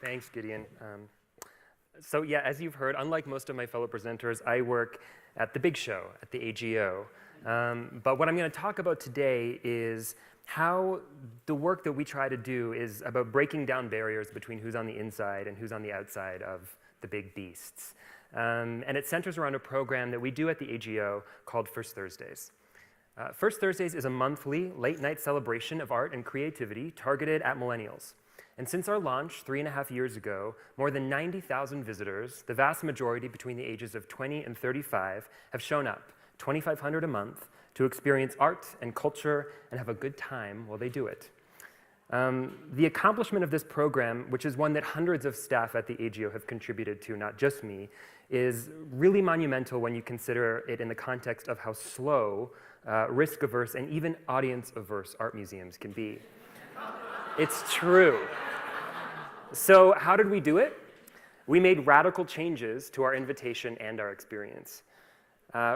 Thanks, Gideon. So yeah, as you've heard, unlike most of my fellow presenters, I work at the big show, at the AGO. But what I'm going to talk about today is how the work that we try to do is about breaking down barriers between who's on the inside and who's on the outside of the big beasts. And it centers around a program that we do at the AGO called First Thursdays. First Thursdays is a monthly late-night celebration of art and creativity targeted at millennials. And since our launch 3.5 years ago, more than 90,000 visitors, the vast majority between the ages of 20 and 35, have shown up, 2,500 a month, to experience art and culture and have a good time while they do it. The accomplishment of this program, which is one that hundreds of staff at the AGO have contributed to, not just me, is really monumental when you consider it in the context of how slow, risk-averse, and even audience-averse art museums can be. It's true. So how did we do it? We made radical changes to our invitation and our experience.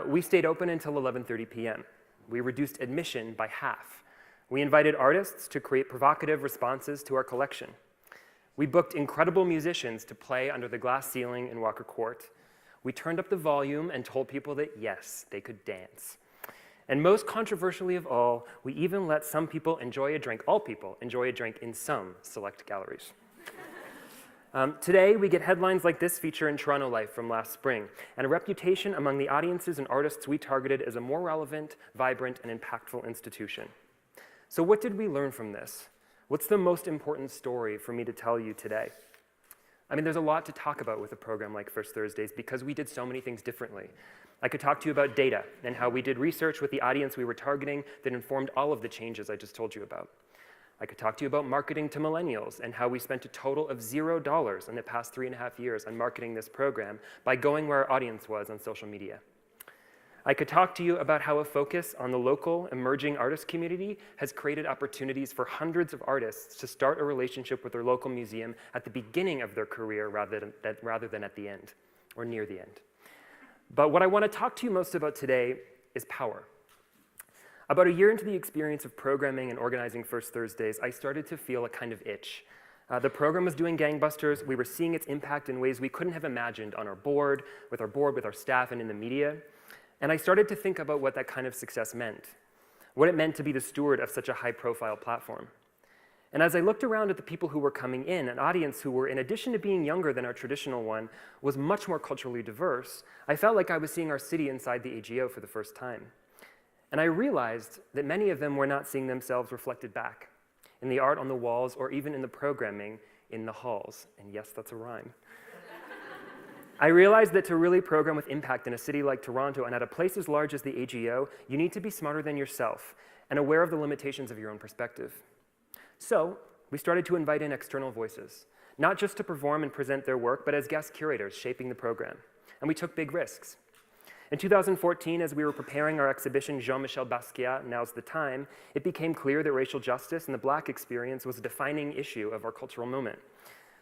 We stayed open until 11:30 p.m. We reduced admission by half. We invited artists to create provocative responses to our collection. We booked incredible musicians to play under the glass ceiling in Walker Court. We turned up the volume and told people that, yes, they could dance. And most controversially of all, we even let some people enjoy a drink, all people enjoy a drink in some select galleries. Today, we get headlines like this feature in Toronto Life from last spring, and a reputation among the audiences and artists we targeted as a more relevant, vibrant, and impactful institution. So what did we learn from this? What's the most important story for me to tell you today? I mean, there's a lot to talk about with a program like First Thursdays because we did so many things differently. I could talk to you about data and how we did research with the audience we were targeting that informed all of the changes I just told you about. I could talk to you about marketing to millennials and how we spent a total of $0 in the past 3.5 years on marketing this program by going where our audience was on social media. I could talk to you about how a focus on the local emerging artist community has created opportunities for hundreds of artists to start a relationship with their local museum at the beginning of their career rather than at the end or near the end. But what I want to talk to you most about today is power. About a year into the experience of programming and organizing First Thursdays, I started to feel a kind of itch. The program was doing gangbusters. We were seeing its impact in ways we couldn't have imagined on our board, with our staff, and in the media. And I started to think about what that kind of success meant, what it meant to be the steward of such a high-profile platform. And as I looked around at the people who were coming in, an audience who were, in addition to being younger than our traditional one, was much more culturally diverse, I felt like I was seeing our city inside the AGO for the first time. And I realized that many of them were not seeing themselves reflected back in the art on the walls or even in the programming in the halls. And yes, that's a rhyme. I realized that to really program with impact in a city like Toronto and at a place as large as the AGO, you need to be smarter than yourself and aware of the limitations of your own perspective. So we started to invite in external voices, not just to perform and present their work, but as guest curators shaping the program. And we took big risks. In 2014, as we were preparing our exhibition Jean-Michel Basquiat, Now's the Time, it became clear that racial justice and the Black experience was a defining issue of our cultural moment.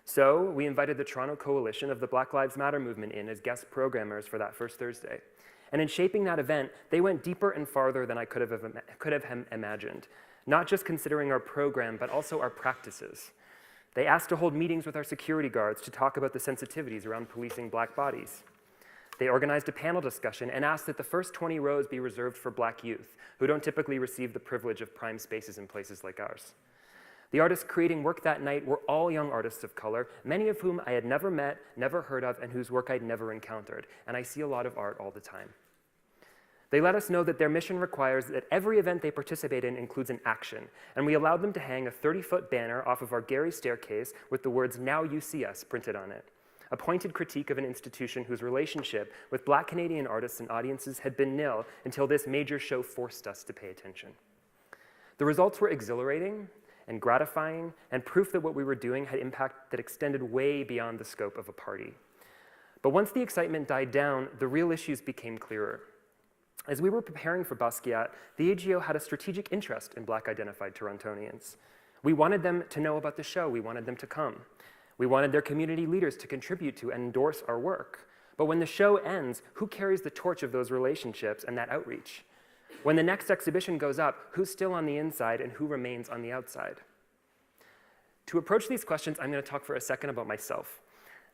So we invited the Toronto Coalition of the Black Lives Matter movement in as guest programmers for that First Thursday. And in shaping that event, they went deeper and farther than I could have imagined, not just considering our program, but also our practices. They asked to hold meetings with our security guards to talk about the sensitivities around policing Black bodies. They organized a panel discussion and asked that the first 20 rows be reserved for Black youth, who don't typically receive the privilege of prime spaces in places like ours. The artists creating work that night were all young artists of color, many of whom I had never met, never heard of, and whose work I'd never encountered. And I see a lot of art all the time. They let us know that their mission requires that every event they participate in includes an action, and we allowed them to hang a 30-foot banner off of our Gary staircase with the words, "Now you see us," printed on it. A pointed critique of an institution whose relationship with Black Canadian artists and audiences had been nil until this major show forced us to pay attention. The results were exhilarating and gratifying, and proof that what we were doing had impact that extended way beyond the scope of a party. But once the excitement died down, the real issues became clearer. As we were preparing for Basquiat, the AGO had a strategic interest in Black-identified Torontonians. We wanted them to know about the show. We wanted them to come. We wanted their community leaders to contribute to and endorse our work. But when the show ends, who carries the torch of those relationships and that outreach? When the next exhibition goes up, who's still on the inside and who remains on the outside? To approach these questions, I'm going to talk for a second about myself.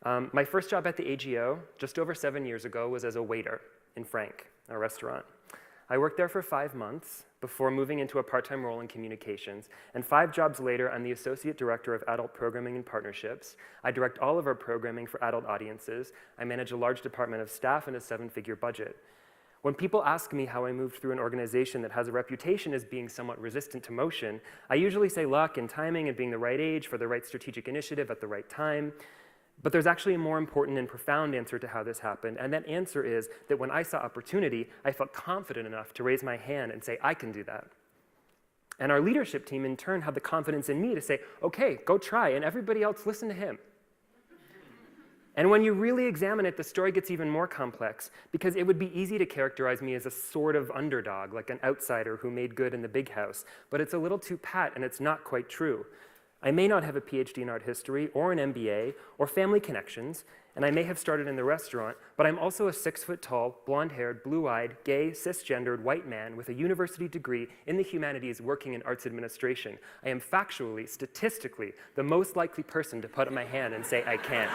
My first job at the AGO, just over 7 years ago, was as a waiter in Frank, a restaurant. I worked there for 5 months before moving into a part-time role in communications, and 5 jobs later, I'm the Associate Director of Adult Programming and Partnerships. I direct all of our programming for adult audiences. I manage a large department of staff and a 7-figure budget. When people ask me how I moved through an organization that has a reputation as being somewhat resistant to motion, I usually say luck and timing and being the right age for the right strategic initiative at the right time. But there's actually a more important and profound answer to how this happened, and that answer is that when I saw opportunity, I felt confident enough to raise my hand and say, I can do that. And our leadership team, in turn, had the confidence in me to say, okay, go try, and everybody else listen to him. And when you really examine it, the story gets even more complex, because it would be easy to characterize me as a sort of underdog, like an outsider who made good in the big house, but it's a little too pat, and it's not quite true. I may not have a PhD in art history or an MBA or family connections, and I may have started in the restaurant, but I'm also a 6-foot-tall, blonde-haired, blue-eyed, gay, cisgendered white man with a university degree in the humanities working in arts administration. I am factually, statistically, the most likely person to put up my hand and say, I can.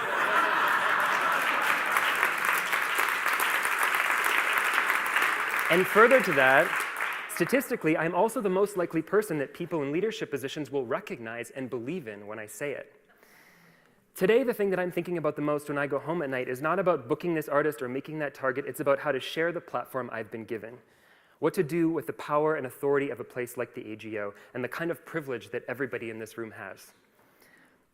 And further to that, statistically, I'm also the most likely person that people in leadership positions will recognize and believe in when I say it. Today, the thing that I'm thinking about the most when I go home at night is not about booking this artist or making that target, it's about how to share the platform I've been given. What to do with the power and authority of a place like the AGO and the kind of privilege that everybody in this room has.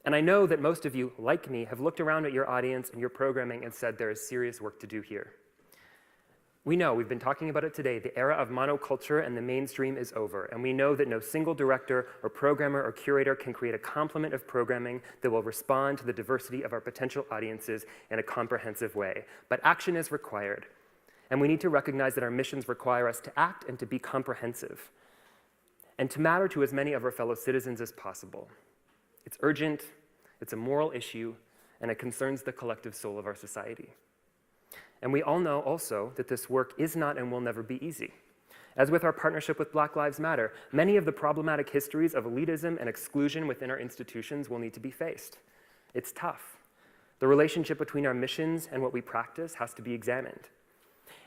And I know that most of you, like me, have looked around at your audience and your programming and said there is serious work to do here. We know, we've been talking about it today, the era of monoculture and the mainstream is over, and we know that no single director or programmer or curator can create a complement of programming that will respond to the diversity of our potential audiences in a comprehensive way. But action is required, and we need to recognize that our missions require us to act and to be comprehensive, and to matter to as many of our fellow citizens as possible. It's urgent, it's a moral issue, and it concerns the collective soul of our society. And we all know also that this work is not and will never be easy. As with our partnership with Black Lives Matter, many of the problematic histories of elitism and exclusion within our institutions will need to be faced. It's tough. The relationship between our missions and what we practice has to be examined.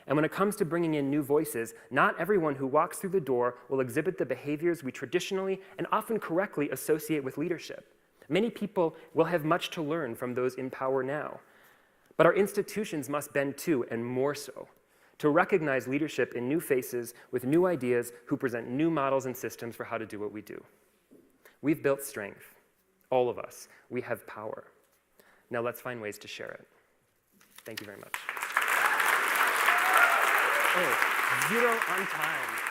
And when it comes to bringing in new voices, not everyone who walks through the door will exhibit the behaviors we traditionally and often correctly associate with leadership. Many people will have much to learn from those in power now. But our institutions must bend too, and more so, to recognize leadership in new faces with new ideas who present new models and systems for how to do what we do. We've built strength, all of us. We have power. Now let's find ways to share it. Thank you very much. Oh, 0 on time.